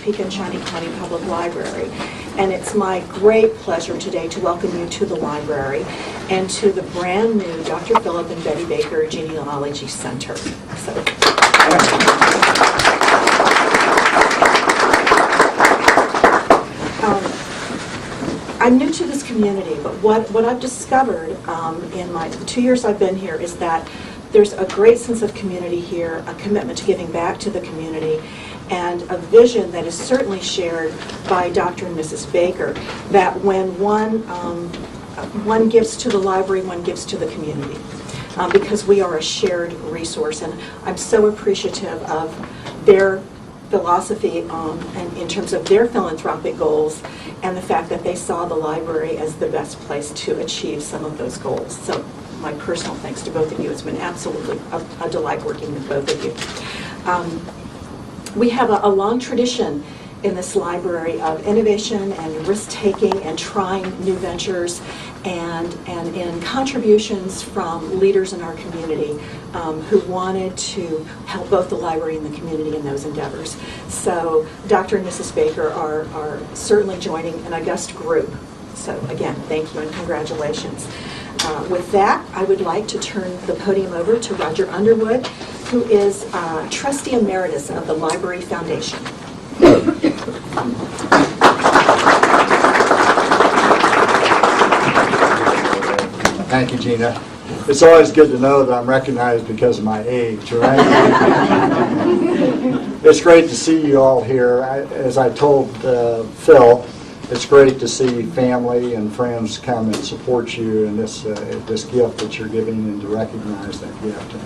Topeka and Shawnee County Public Library. And it's my great pleasure today to welcome you to the library and to the brand new Dr. Phillip and Betty Baker Genealogy Center. So. I'm new to this community, but what I've discovered in the 2 years I've been here is that there's a great sense of community here, a commitment to giving back to the community, and a vision that is certainly shared by Dr. and Mrs. Baker, that when one gives to the library, one gives to the community, because we are a shared resource. And I'm so appreciative of their philosophy and in terms of their philanthropic goals, and the fact that they saw the library as the best place to achieve some of those goals. So my personal thanks to both of you. It's been absolutely a delight working with both of you. We have a long tradition in this library of innovation and risk-taking and trying new ventures, and in contributions from leaders in our community who wanted to help both the library and the community in those endeavors. So Dr. and Mrs. Baker are certainly joining an august group. So again, thank you and congratulations. With that, I would like to turn the podium over to Roger Underwood, who is Trustee Emeritus of the Library Foundation. Thank you, Gina. It's always good to know that I'm recognized because of my age, right? It's great to see you all here. As I told Phil, it's great to see family and friends come and support you in this gift that you're giving, and to recognize that gift. And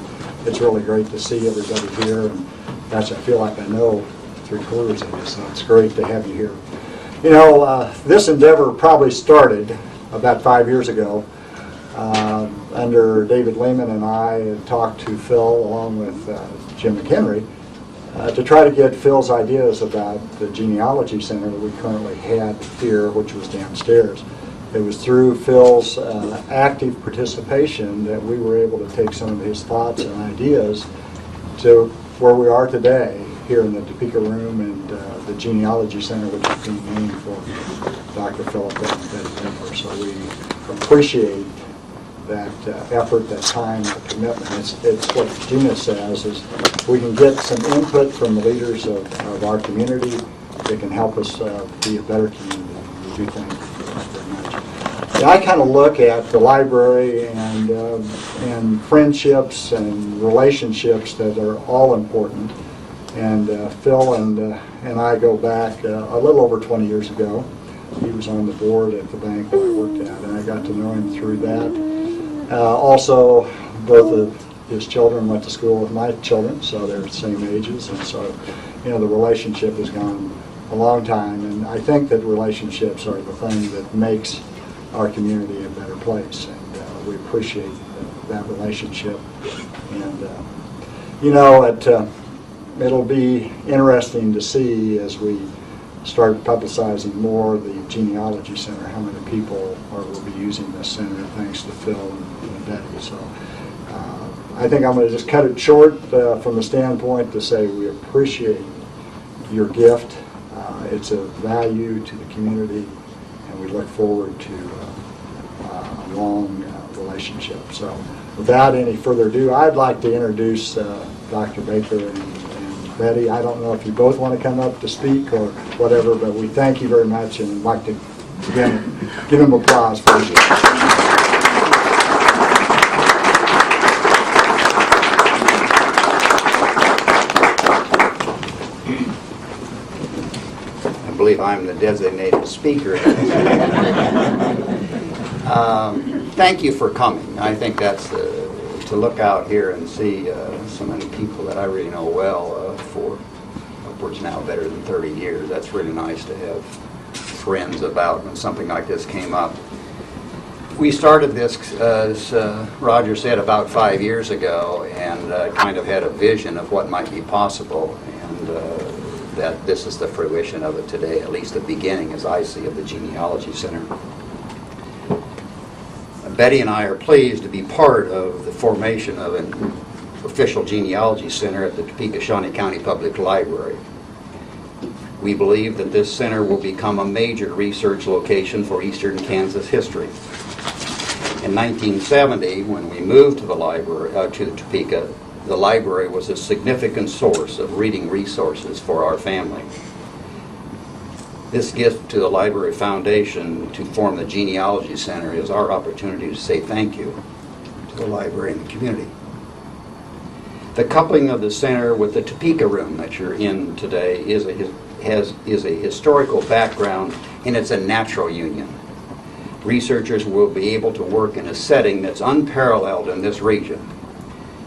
it's really great to see everybody here. And gosh, I feel like I know 3/4 of you, so it's great to have you here. You know, this endeavor probably started about 5 years ago. Under David Lehman and I had talked to Phil along with Jim McHenry to try to get Phil's ideas about the genealogy center that we currently had here, which was downstairs. It was through Phil's active participation that we were able to take some of his thoughts and ideas to where we are today here in the Topeka room, and the genealogy center, which is being named for Dr. Phillip and Betty Baker. So we appreciate that effort, that time, that commitment. It's what Gina says, is we can get some input from the leaders of our community that can help us be a better community. We do thank you very much. And I kind of look at the library and friendships and relationships that are all important. And Phil and I go back a little over 20 years ago. He was on the board at the bank that I worked at, and I got to know him through that. Also, both of his children went to school with my children, so they're the same ages, and so, you know, the relationship has gone a long time, and I think that relationships are the thing that makes our community a better place, and we appreciate that relationship. And, you know, it'll be interesting to see as we start publicizing more the genealogy center, how many people will be using this center, thanks to Phil and Betty. So I think I'm going to just cut it short from the standpoint to say we appreciate your gift. It's a value to the community, and we look forward to a long relationship. So without any further ado, I'd like to introduce Dr. Baker and Betty. I don't know if you both want to come up to speak or whatever, but we thank you very much, and I'd like to, again, give them applause for you. I believe I'm the designated speaker. Thank you for coming. I think that's to look out here and see so many people that I really know well for upwards now better than 30 years. That's really nice to have friends about when something like this came up. We started this, as Roger said, about 5 years ago, and kind of had a vision of what might be possible, and that this is the fruition of it today, at least the beginning, as I see, of the Genealogy Center. Betty and I are pleased to be part of the formation of an official genealogy center at the Topeka Shawnee County Public Library. We believe that this center will become a major research location for Eastern Kansas history. In 1970, when we moved to the library, to Topeka, the library was a significant source of reading resources for our family. This gift to the Library Foundation to form the Genealogy Center is our opportunity to say thank you to the library and the community. The coupling of the center with the Topeka room that you're in today is a historical background, and it's a natural union. Researchers will be able to work in a setting that's unparalleled in this region.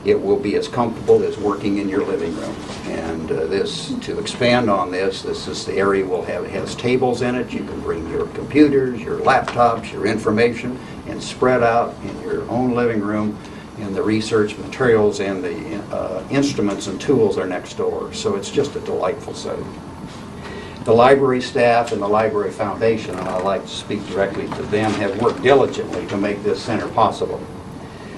It will be as comfortable as working in your living room. And to expand on this is the area has tables in it. You can bring your computers, your laptops, your information, and spread out in your own living room. And the research materials and the instruments and tools are next door. So it's just a delightful setting. The library staff and the Library Foundation, and I'd like to speak directly to them, have worked diligently to make this center possible.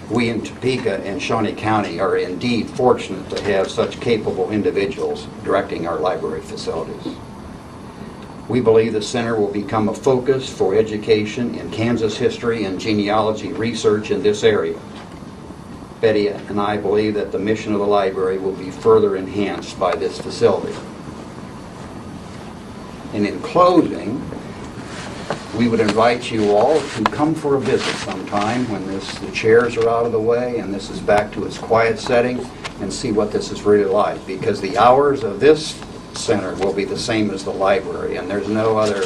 We in Topeka and Shawnee County are indeed fortunate to have such capable individuals directing our library facilities. We believe the center will become a focus for education in Kansas history and genealogy research in this area. Betty and I believe that the mission of the library will be further enhanced by this facility. And in closing, we would invite you all to come for a visit sometime when the chairs are out of the way and this is back to its quiet setting, and see what this is really like, because the hours of this center will be the same as the library, and there's no other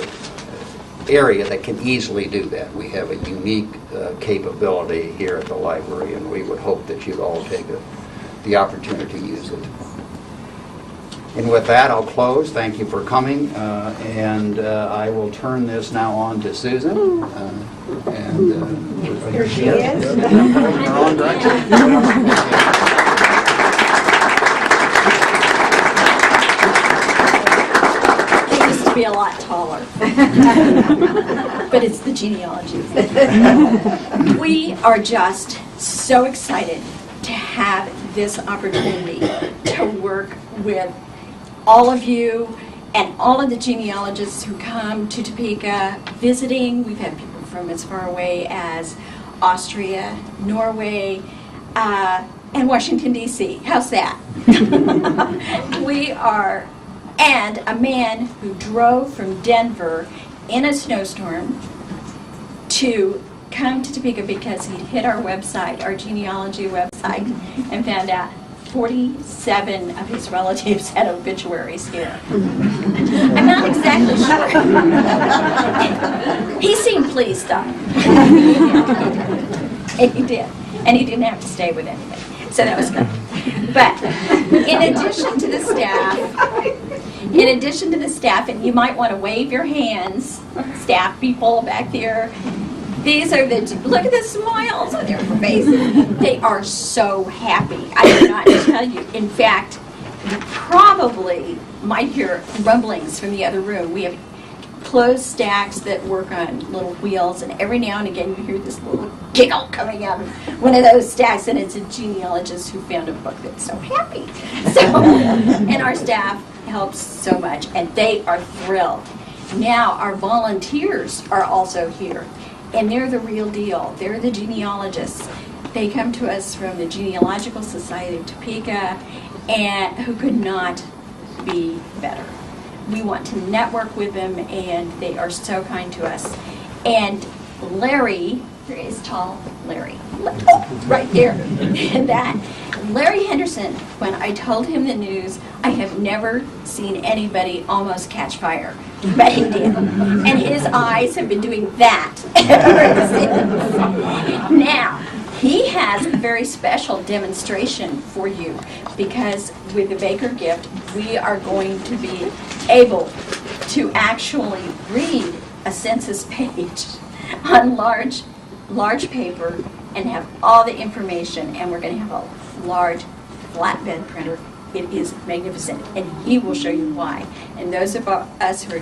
area that can easily do that. We have a unique capability here at the library, and we would hope that you'd all take the opportunity to use it. And with that, I'll close. Thank you for coming, and I will turn this now on to Susan. Here she is. He used to be a lot taller, but it's the genealogy. We are just so excited to have this opportunity to work with all of you and all of the genealogists who come to Topeka visiting. We've had people from as far away as Austria, Norway, and Washington, D.C. How's that? And a man who drove from Denver in a snowstorm to come to Topeka because he'd hit our website, our genealogy website, and found out 47 of his relatives had obituaries here. I'm not exactly sure. He seemed pleased, though. And he did. And he didn't have to stay with anybody. So that was good. But in addition to the staff, and you might want to wave your hands, staff people back there, these are look at the smiles on their faces. They are so happy. I cannot tell you. In fact, you probably might hear rumblings from the other room. We have closed stacks that work on little wheels, and every now and again you hear this little giggle coming out of one of those stacks, and it's a genealogist who found a book that's so happy. So, and our staff helps so much, and they are thrilled. Now our volunteers are also here. And they're the real deal. They're the genealogists. They come to us from the Genealogical Society of Topeka, and who could not be better. We want to network with them, and they are so kind to us. And Larry, there is tall Larry, right there. And that Larry Henderson, when I told him the news, I have never seen anybody almost catch fire, but he did. And his eyes have been doing that ever since. Now, he has a very special demonstration for you, because with the Baker gift, we are going to be able to actually read a census page on large paper and have all the information, and we're going to have a large flatbed printer. It is magnificent, and he will show you why. And those of us who are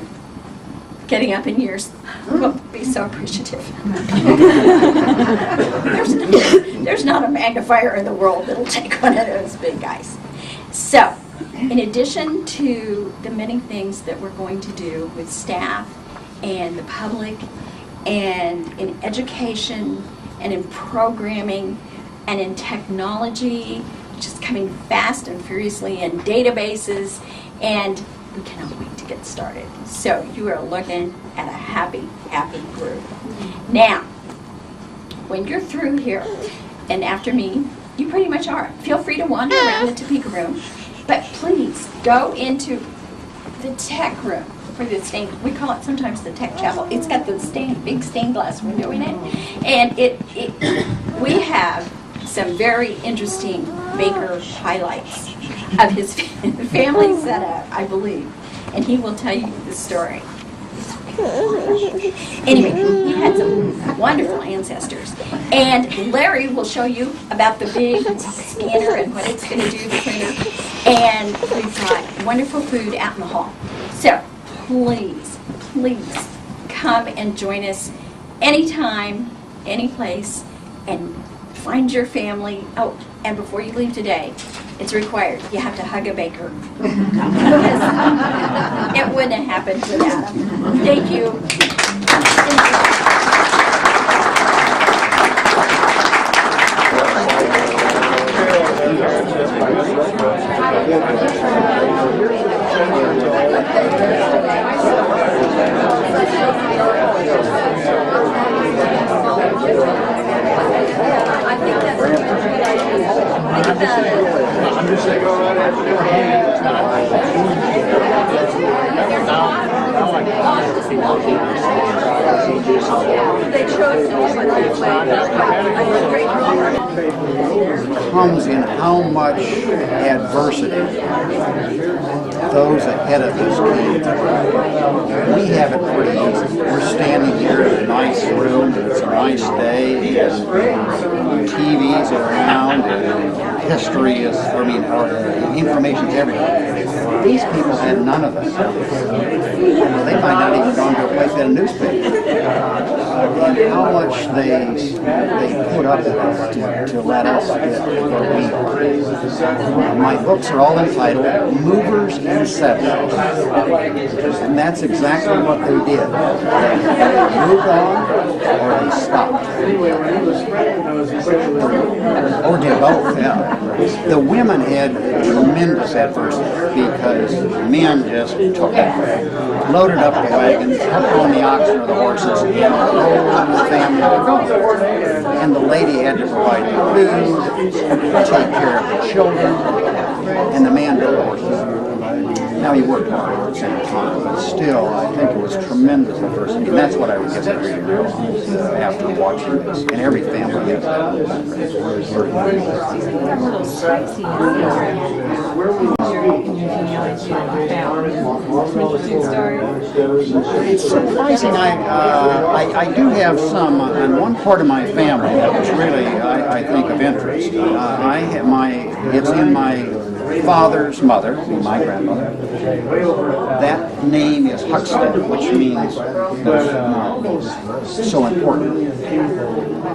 getting up in years will be so appreciative. There's not a magnifier in the world that'll take one of those big guys. So in addition to the many things that we're going to do with staff and the public and in education and in programming and in technology, which is coming fast and furiously, and databases, and we cannot wait to get started. So you are looking at a happy, happy group. Now, when you're through here, and after me, you pretty much are. Feel free to wander around the Topeka room, but please go into the tech room for the stained, we call it sometimes the tech chapel. It's got the big stained glass window in it, and we have some very interesting Baker highlights of his family setup, I believe, and he will tell you the story. Anyway, he had some wonderful ancestors. And Larry will show you about the big scanner and what it's going to do, the printer. And we've got wonderful food out in the hall. So please, please come and join us anytime, any place, and find your family. Oh, and before you leave today, it's required. You have to hug a baker. It wouldn't have happened without him. Thank you. Comes in how much adversity those ahead of us came through. We have it pretty easy. We're standing here in a nice room, it's a nice day, and TV's around, and history is, information's everywhere. These people had none of this. They might not even gone to a place that had a newspaper. And how much they put up with us to let us get where we are. My books are all entitled Movers and Settlers. And that's exactly what they did. They moved on or they stopped. Or did both, yeah. The women had tremendous adversity because men just took it, loaded up the wagons, hooked on the oxen or the horses, and the family would go. And the lady had to provide the food, take care of the children, and the man did the horses. Now he worked hard at the same time, but still, I think it was tremendous adversity, and that's what I would get to really realize after watching this. And every family has that. It's surprising. I do have some on one part of my family that was really, I think, of interest. It's in my father's mother, my grandmother. That name is Huxton, which means so important.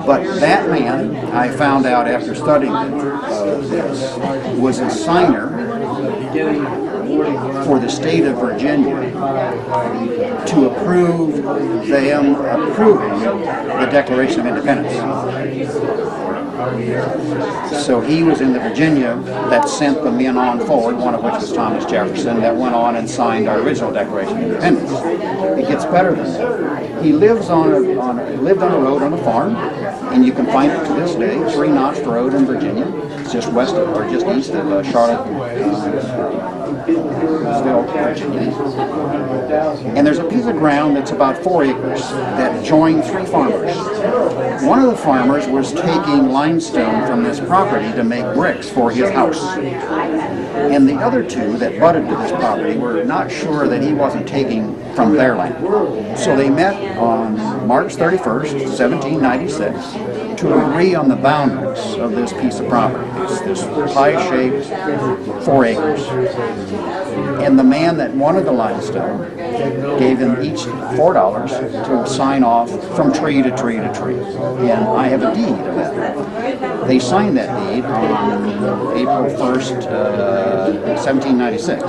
But that man, I found out after studying this, was a signer for the state of Virginia to approve them approving the Declaration of Independence. So he was in the Virginia that sent the men on forward, one of which was Thomas Jefferson, that went on and signed our original Declaration of Independence. It gets better than that. He lived on a road on a farm, and you can find it to this day, 3 Notched Road in Virginia. It's just west of, or just east of Charlotte. And there's a piece of ground that's about 4 acres that joined 3 farmers. One of the farmers was taking limestone from this property to make bricks for his house. And the other 2 that butted to this property were not sure that he wasn't taking from their land. So they met on March 31st, 1796 to agree on the boundaries of this piece of property. It's this pie-shaped 4 acres. And the man that wanted the limestone gave them each $4 to sign off from tree to tree to tree. And I have a deed of that. They signed that deed on April 1st, 1796.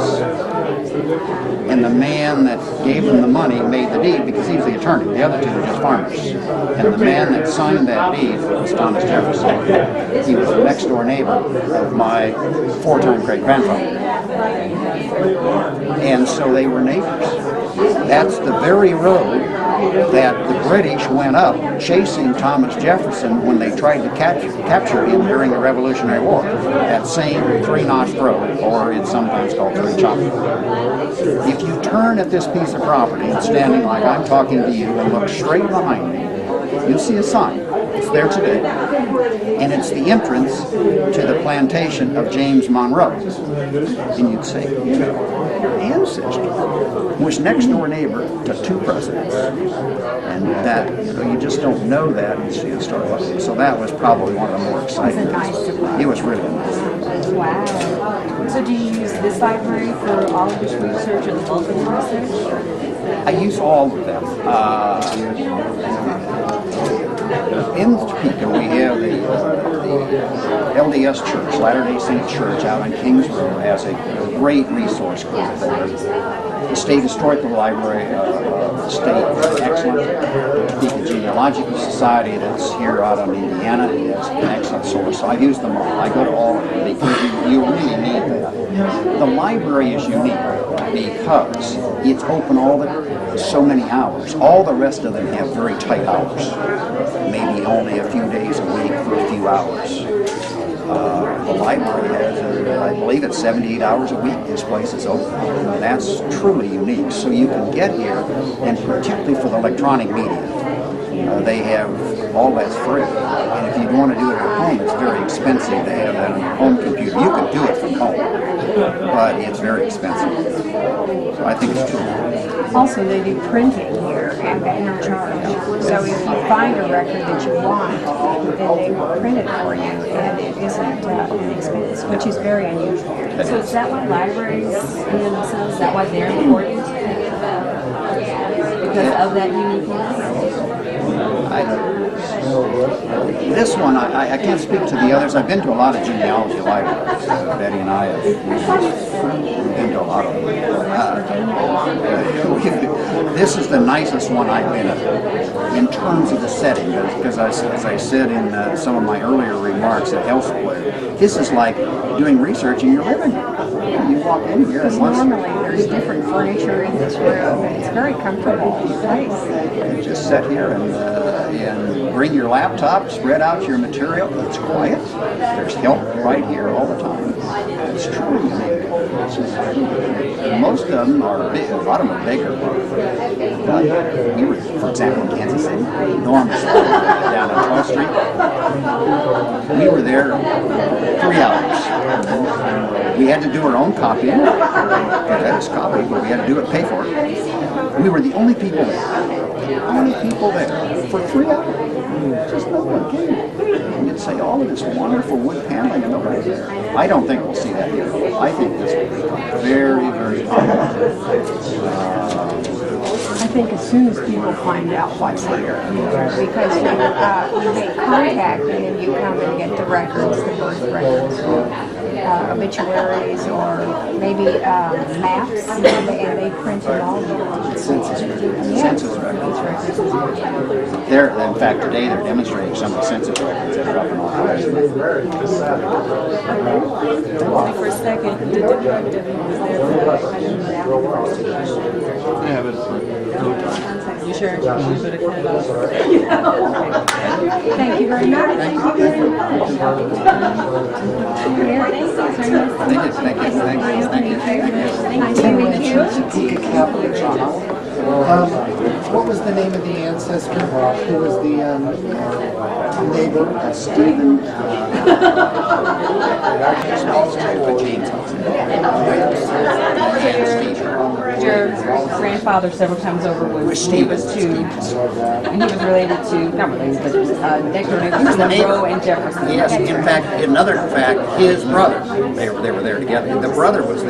And the man that gave them the money made the deed because he was the attorney. The other two were just farmers. And the man that signed that deed was Thomas Jefferson. He was the next door neighbor of my four-time great-grandfather. And so they were neighbors. That's the very road that the British went up chasing Thomas Jefferson when they tried to capture him during the Revolutionary War. That same three-notched road, or it's sometimes called three-chopper. If you turn at this piece of property and standing like I'm talking to you and look straight behind me, you'll see a sign. It's there today. And it's the entrance to the plantation of James Monroe. And you'd say, your ancestor was next door neighbor to two presidents. And that, you just don't know that until you start looking. So that was probably one of the more exciting things. It was really nice. Wow. So do you use this library for all of this research or the bulk of the research? I use all of them. In Topeka, we have the LDS Church, Latter-day Saint Church, out on Kings Road, has a great resource group there. The State Historical Library of the state is excellent. The Topeka Genealogical Society that's here out in Indiana is an excellent source. So I use them all. I go to all of them because you really need that. The library is unique because it's open so many hours. All the rest of them have very tight hours. Maybe only a few days a week for a few hours. The library has, I believe it's 78 hours a week this place is open. That's truly unique. So you can get here, and particularly for the electronic media, they have all that's free. And if you want to do it at home, it's very expensive to have that on your home computer. You can do it from home, but it's very expensive. So I think it's true. Also, they do printing here and no charge. So if you find a record that you want, then they will print it for you, and it isn't an expense, which is very unusual. So is that why libraries in themselves, is that why they're important? Because of that uniqueness? This one, I can't speak to the others. I've been to a lot of genealogy libraries. Betty and I have been to a lot of them. This is the nicest one I've been in terms of the setting, because as I said in some of my earlier remarks at elsewhere, this is like doing research in your living room. You walk in here and normally there's different furniture in this room, and it's very comfortable place. You just sit here and bring your laptop, spread out your material. It's quiet. There's help right here all the time. It's truly unique. Most of them are big. A lot of them are bigger. We were, for example, in Kansas City, Norman's down on 12th Street. We were there 3 hours. We had to do our own copying. We had us copy, but we had to do it, pay for it. We were the only people there. Only people there for 3 hours. Just no one came. And you'd say all of this wonderful wood paneling and nobody's there. I don't think we'll see that here. I think this will become very, very popular. I think as soon as people find out what's here, because you make contact and then you come and get the records, the birth records, obituaries, or maybe maps, and they print it all. Census records. Census records. In fact, today they're demonstrating some of the census records that are up in Ohio. For a second, the directive was there. Yeah, but You sure? Thank you very much. Thank you very much. Thank you. Nice to meet you. What was the name of the ancestor? Who was the neighbor? Stephen. Your grandfather several times over was two, and he was related to, not related, but next door neighbors, Monroe and Jefferson. Yes, in fact, another fact, his brother, they were there together. The brother was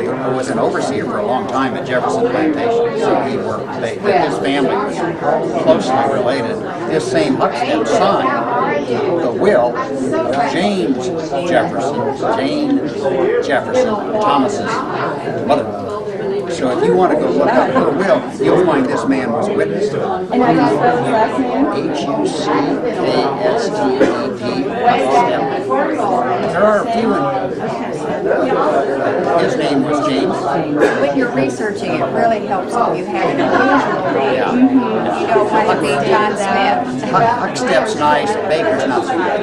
an overseer for a long time at Jefferson Plantation, so he worked. His family was closely related. This same Huckstead signed the will of Jane Jefferson, Thomas's mother. So if you want to go look up her will, you'll find this man was witness to it. And I got spelled his last name? Huckstead. There are a few in his name was James. When you're researching, it really helps when you have an unusual name. You don't want to be John Smith. Huckstead's nice, Baker's not so good.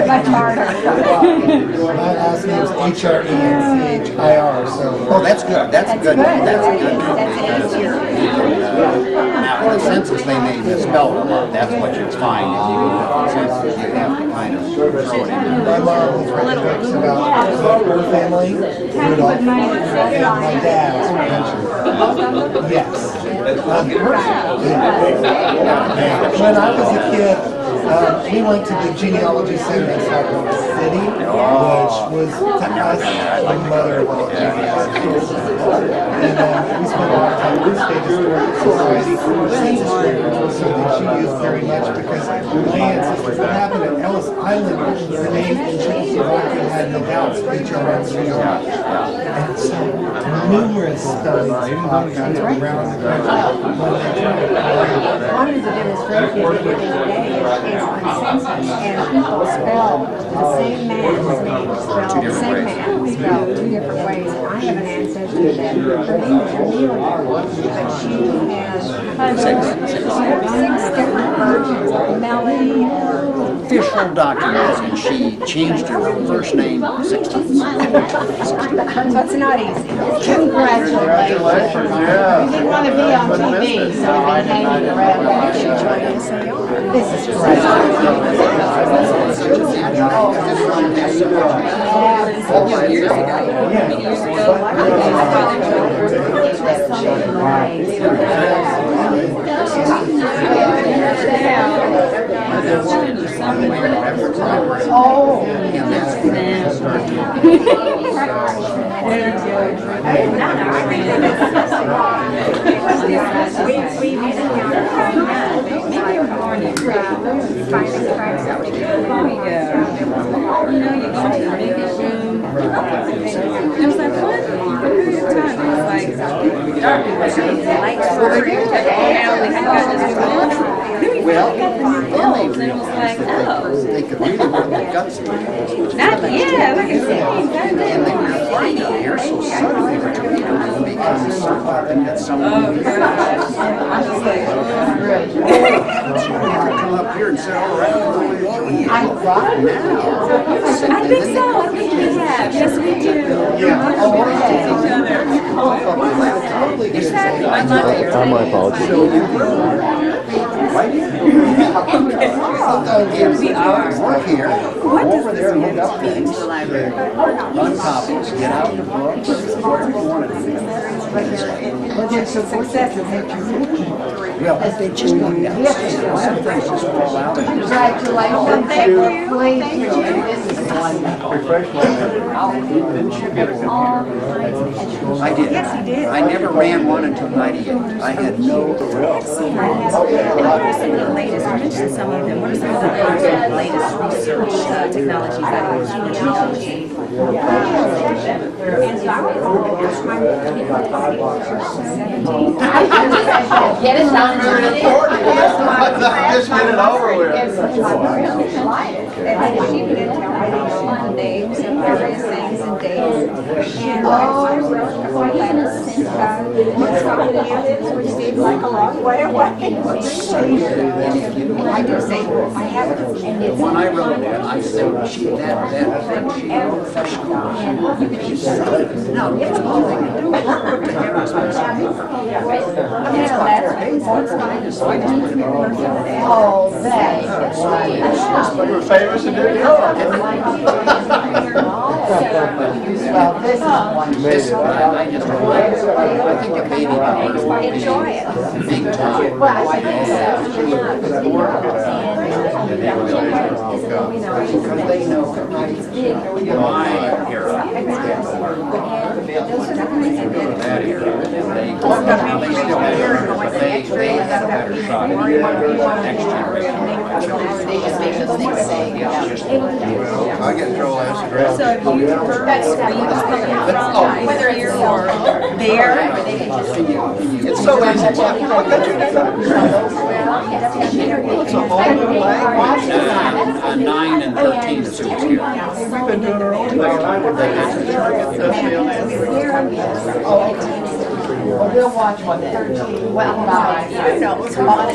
Much harder. My last name is H-R-E-N-C-H-I-R, so. Oh, that's good. That's good. That's good. That's easier. Now, in the census, they may misspell it a lot. That's what you'd find if you go to the census. You have to kind of throw it in there. My mom was writing books about her family, Rudolph, and my dad's country. Yes. When I was a kid, we went to the Genealogy Center in Salt Lake City, which was to us my mother. And we spent a lot of time with the State Historical Society. Census records was something she used very much because my ancestors, what happened at Ellis Island, the name Czechoslovakia had no doubts, H-R-N-C-R. And so numerous studies around the country. One of the demonstrations we did today is on census, and people spell the same man's name, spell the same man, spelled two different ways. And I have an ancestor that her name is Amelia, but she has six different versions of Melody or Official documents, and she changed her first name 6 times. so it's not easy. Congratulations. Yeah. You didn't want to be on TV, so they hanging around. She joined us. This is great. Oh, Well, then they realized that they could really work their guts into this. And they were flying out here, so suddenly the tornado becomes something that someone you could come up here and sit all around. I rock now. I think so. I think we have. Yes, we do. My apologies. We are. We're here. Go over there and look up things. Run copies. Get out the books. Well, as they just go downstairs, some things just fall out. congratulations. Thank you. This is wonderful. I did. Yes, he did. I never ran one until '98. I had no. What are some of the latest, you mentioned some of them, what are some of the latest research technologies that are used for genealogy? Get it done. Just get it over with. And she would tell me names of various things and dates. And I wrote letters and which seems like a long way away. I do say, I have it. When I wrote that, I said, she wrote for school. No, it's all they can do. Oh, that. You were famous in New York. Well, this is one. Made it. I think it made it. Enjoy it. Big time. Well, I think Because they know my era. That era. They still have, but they had a better shot at the next generation. I get troll ass girl. So have you heard, are you just coming from whether here or there? It's so easy. It's a whole new language. 9 and 13 is who's here. We've been doing our own thing, and I would think it's We'll watch one 13. Well, you know, it's all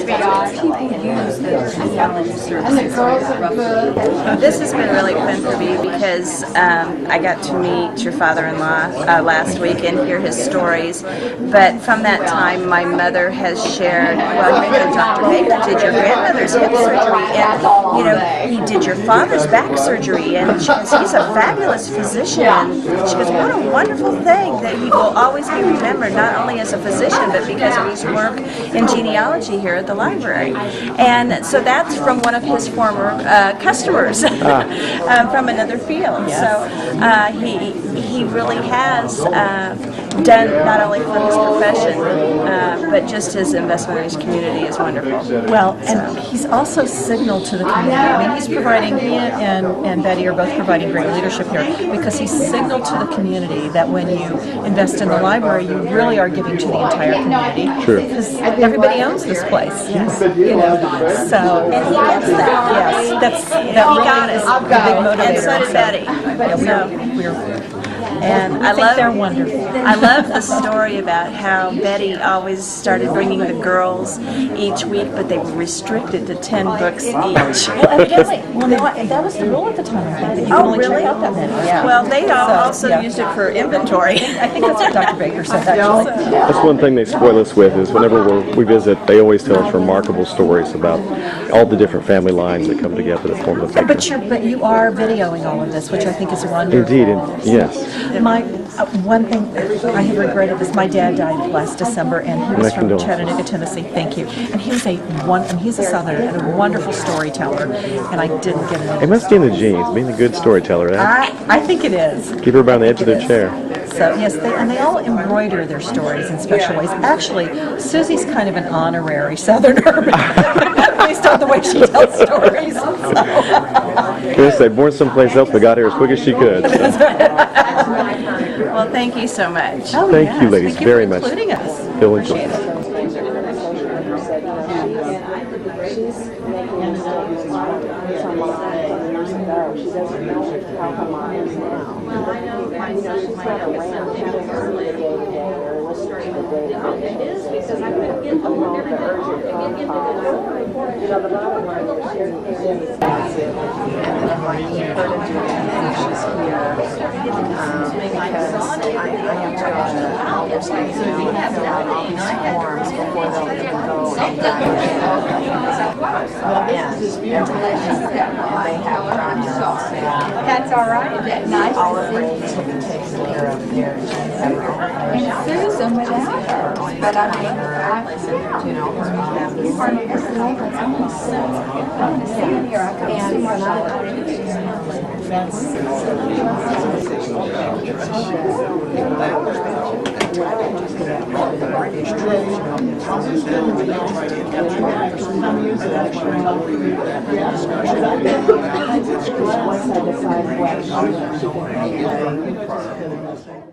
People use the challenge services. And the girls are good. This has been really fun for me because I got to meet your father-in-law last week and hear his stories. But from that time, my mother has shared, well, you know, Dr. Baker did your grandmother's hip surgery, and you know, he did your father's back surgery, and she goes, he's a fabulous physician. And she goes, what a wonderful thing that he will always be remembered, not only as a physician, but because of his work in genealogy here at the library. And so that's from one of his former customers from another field. So he really has done not only for his profession, but just his investment in his community is wonderful. Well, and he's also signaled to the community. I mean, he's providing, he and Betty are both providing great leadership here because he's signaled to the community that when you invest in the library, you really are giving to the entire community. Sure. Because everybody owns this place. You know, so. And he gets that. Yes, that He really got it. is a big motivator. And so did Betty. And I think love, they're wonderful. I love the story about how Betty always started bringing the girls each week, but they were restricted to 10 books each. Well, evidently, that was the rule at the time, I think, that you could only check out that many. Yeah. Well, they also yeah. used it for inventory. I think that's what Dr. Baker said, actually. That's one thing they spoil us with is whenever we visit, they always tell us remarkable stories about all the different family lines that come together to form the picture. But you are videoing all of this, which I think is wonderful. Indeed, and yes. My one thing I have regretted is my dad died last December, and he was My from condolences. Chattanooga, Tennessee. Thank you. And he was he's a Southerner and a wonderful storyteller, and I didn't get it. It must be in the genes, being a good storyteller. I think it is. Keep her around the edge of their chair. So yes, they all embroider their stories in special ways. Actually, Susie's kind of an honorary Southerner, based on the way she tells stories. So. I'm going to say, born someplace else, but got here as quick as she could. So. Well, thank you so much. Oh, Thank yes. you, ladies, Thank you very for much. including us. You'll enjoy it. That's all right. That's nice. All of them takes care of their and Susan without her. But I mean, you know, you are next neighbor. I'm going to see here. I can see my once I decide what